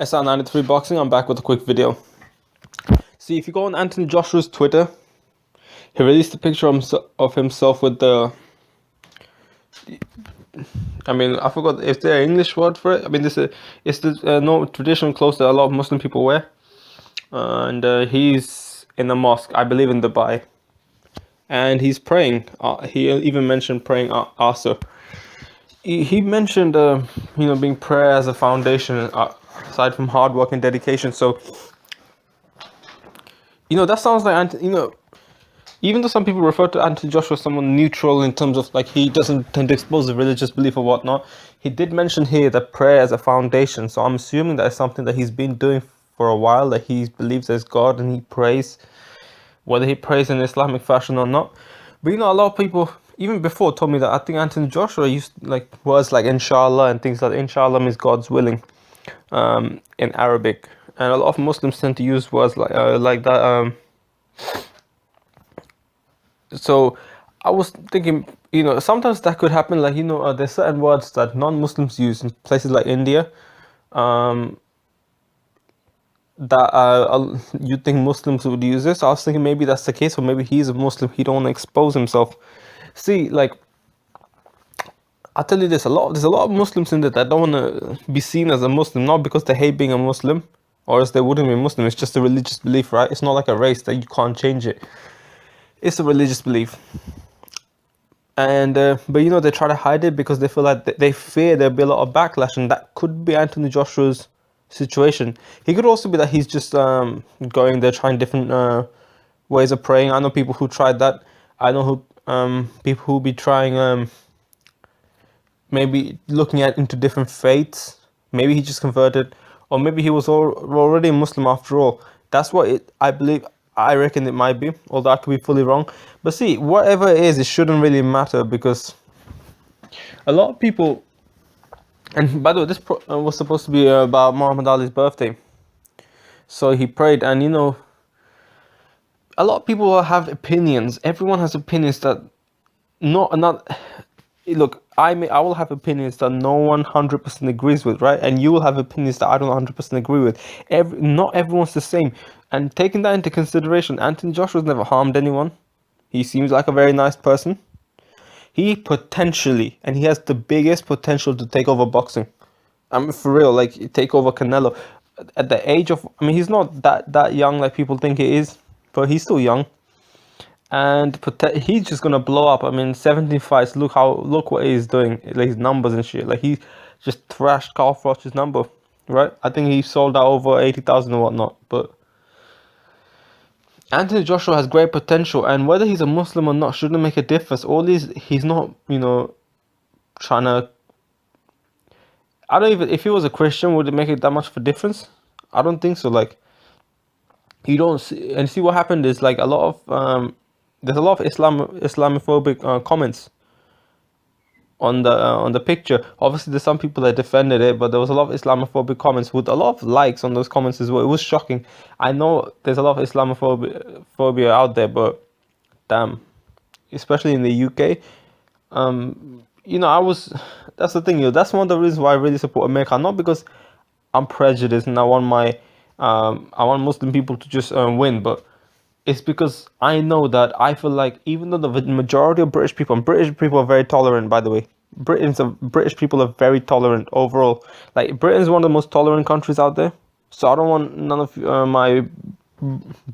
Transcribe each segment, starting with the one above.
SR93 Boxing, I'm back with a quick video. See, if you go on Anthony Joshua's Twitter, he released a picture of himself with the... I forgot if there an English word for it. It's the no traditional clothes that a lot of Muslim people wear. And he's in a mosque, I believe in Dubai. And he's praying. He even mentioned praying Asr. He mentioned, being prayer as a foundation, aside from hard work and dedication. So, that sounds like, even though some people refer to Anthony Joshua as someone neutral in terms of, like, he doesn't tend to expose the religious belief or whatnot, he did mention here that prayer as a foundation. So I'm assuming that is something that he's been doing for a while, that he believes there's God and he prays, whether he prays in Islamic fashion or not. But, a lot of people, even before, told me that I think Anthony Joshua used, words like inshallah and things like that. Inshallah means God's willing in Arabic. And a lot of Muslims tend to use words like that. So I was thinking, sometimes that could happen. There's certain words that non-Muslims use in places like India that you think Muslims would use this. So I was thinking maybe that's the case, or maybe he's a Muslim. He don't want to expose himself. See, I'll tell you this, there's a lot of Muslims in there that don't want to be seen as a Muslim, not because they hate being a Muslim, or else they wouldn't be Muslim. It's just a religious belief, right? It's not like a race that you can't change it. It's a religious belief. And, but they try to hide it because they feel like they fear there'll be a lot of backlash, and that could be Anthony Joshua's situation. He could also be that he's just going there trying different ways of praying. I know people who tried that. I know people who be trying maybe looking into different faiths. Maybe he just converted, or maybe he was already a Muslim after all. That's what I reckon it might be, although I could be fully wrong. But see, whatever it is, it shouldn't really matter, because a lot of people... And by the way, this was supposed to be about Muhammad Ali's birthday. So he prayed, and a lot of people have opinions. Everyone has opinions that look, I will have opinions that no one 100% agrees with, right? And you will have opinions that I don't 100% agree with. Not everyone's the same. And taking that into consideration, Anthony Joshua's never harmed anyone. He seems like a very nice person. He potentially, and he has the biggest potential to take over boxing. For real, take over Canelo. At the age of, he's not that young like people think he is, but he's still young. And he's just gonna blow up. 17 fights. Look what he's doing. His numbers and shit. He just thrashed Carl Froch's number, right? I think he sold out over 80,000 or whatnot. But Anthony Joshua has great potential, and whether he's a Muslim or not shouldn't make a difference. He's not, trying to... I don't even... If he was a Christian, would it make it that much of a difference? I don't think so. You don't see... And see what happened is, a lot of... there's a lot of Islamophobic comments on the picture. Obviously, there's some people that defended it, but there was a lot of Islamophobic comments with a lot of likes on those comments as well. It was shocking. I know there's a lot of Islamophobia out there, but damn, especially in the UK. That's the thing. That's one of the reasons why I really support America. Not because I'm prejudiced and I want Muslim people to just win, but it's because I know that I feel like even though the majority of British people, and British people are very tolerant, by the way. British people are very tolerant overall. Britain is one of the most tolerant countries out there. So I don't want none of my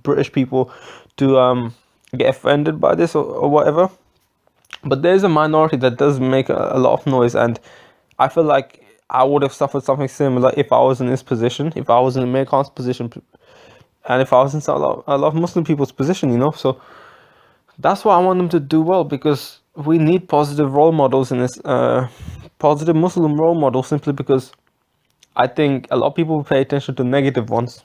British people to get offended by this or whatever. But there's a minority that does make a lot of noise, and I feel like I would have suffered something similar if I was in this position, if I was in American's position, and if I was in a lot of Muslim people's position, So that's why I want them to do well, because we need positive role models in this, positive Muslim role models, simply because I think a lot of people pay attention to negative ones.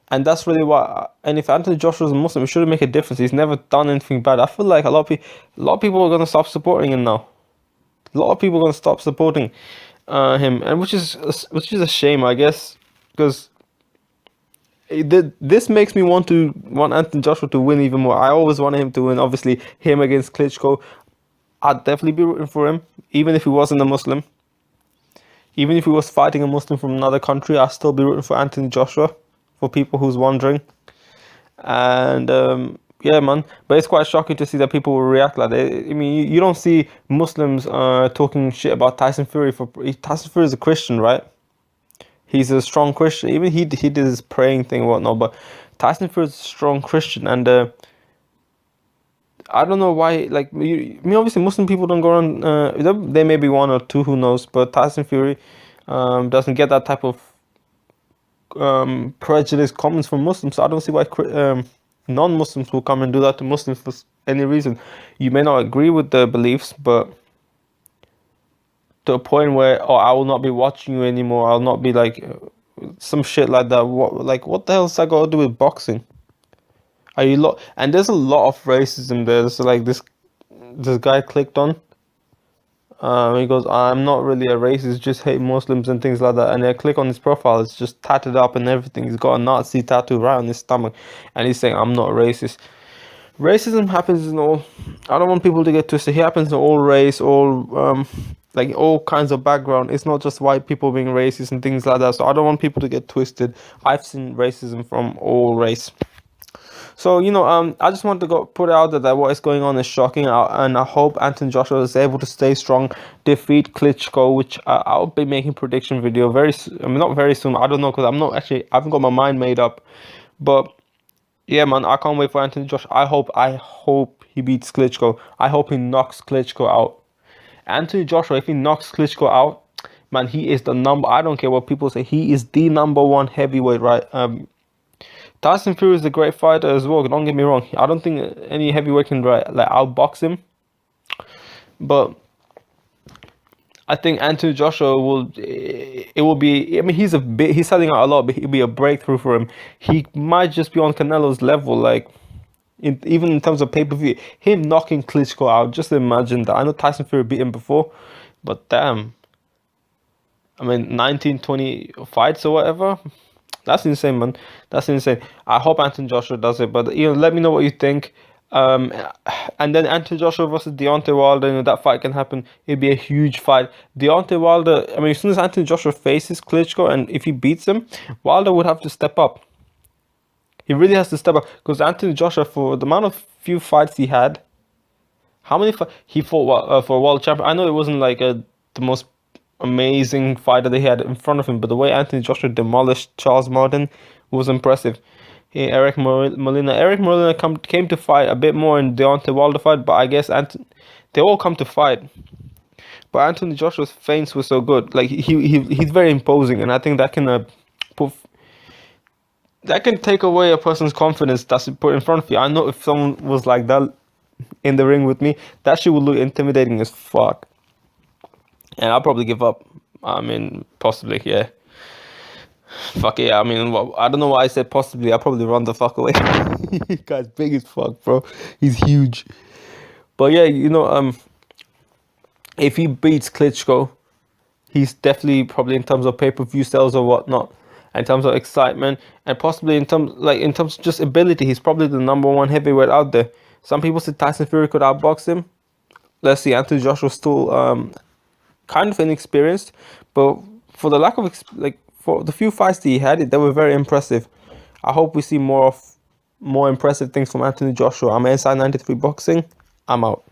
And that's really why. And if Anthony Joshua is a Muslim, it shouldn't make a difference. He's never done anything bad. I feel like a lot of people are going to stop supporting him now. A lot of people are going to stop supporting him, and which is a shame, I guess, because this makes me want Anthony Joshua to win even more. I always wanted him to win. Obviously, him against Klitschko, I'd definitely be rooting for him, even if he wasn't a Muslim. Even if he was fighting a Muslim from another country, I'd still be rooting for Anthony Joshua, for people who's wondering. And yeah, man. But it's quite shocking to see that people will react like that. I mean, you don't see Muslims talking shit about Tyson Fury. Tyson Fury is a Christian, right? He's a strong Christian. Even he did his praying thing and whatnot. But Tyson Fury is a strong Christian, and I don't know why. Like, I mean, obviously Muslim people don't go on. There may be one or two, who knows? But Tyson Fury doesn't get that type of prejudice comments from Muslims. So I don't see why non-Muslims will come and do that to Muslims for any reason. You may not agree with their beliefs, but to a point where, oh, I will not be watching you anymore. I'll not be like some shit like that. What the hell's that got to do with boxing? Are you And there's a lot of racism there. So like this guy clicked on. He goes, I'm not really a racist, just hate Muslims and things like that. And I click on his profile, it's just tatted up and everything. He's got a Nazi tattoo right on his stomach, and he's saying, I'm not racist. Racism happens in all. I don't want people to get twisted. It happens in all race, all like all kinds of background. It's not just white people being racist and things like that. So I don't want people to get twisted. I've seen racism from all race. So, I just want to put it out there that what is going on is shocking, and I hope Anthony Joshua is able to stay strong, defeat Klitschko, which I'll be making prediction video not very soon. I don't know, because I haven't got my mind made up. But yeah, man, I can't wait for Anthony Joshua. I hope he beats Klitschko. I hope he knocks Klitschko out. Anthony Joshua, if he knocks Klitschko out, man, he is I don't care what people say, he is the #1 heavyweight, right? Tyson Fury is a great fighter as well. Don't get me wrong. I don't think any heavyweight can outbox him. But I think Anthony Joshua will. It will be. I mean, he's selling out a lot, but it'll be a breakthrough for him. He might just be on Canelo's level, like even in terms of pay-per-view. Him knocking Klitschko out. Just imagine that. I know Tyson Fury beat him before, but damn. I mean, 19, 20 fights or whatever. That's insane, man. That's insane. I hope Anthony Joshua does it, but let me know what you think. And then Anthony Joshua versus Deontay Wilder, that fight can happen. It'd be a huge fight. Deontay Wilder, I mean, as soon as Anthony Joshua faces Klitschko, and if he beats him, Wilder would have to step up. He really has to step up, because Anthony Joshua, for the amount of few fights he had, how many he fought for world champion? I know it wasn't like the most amazing fighter they had in front of him, but the way Anthony Joshua demolished Charles Martin was impressive. Eric Molina came to fight a bit more in Deontay Wilder fight, but I guess they all come to fight. But Anthony Joshua's feints were so good. Like he's very imposing, and I think that can take away a person's confidence that's put in front of you. I know if someone was like that in the ring with me, that shit would look intimidating as fuck. And I'll probably give up. I mean, possibly, yeah. Fuck yeah. I mean, I don't know why I said possibly. I'll probably run the fuck away. Guy's big as fuck, bro. He's huge. But yeah, if he beats Klitschko, he's definitely probably in terms of pay-per-view sales or whatnot, in terms of excitement, and possibly in terms of just ability, he's probably the #1 heavyweight out there. Some people say Tyson Fury could outbox him. Let's see. Anthony Joshua's still kind of inexperienced, but for the lack of for the few fights that he had, they were very impressive. I hope we see more impressive things from Anthony Joshua. I'm Inside 93 Boxing. I'm out.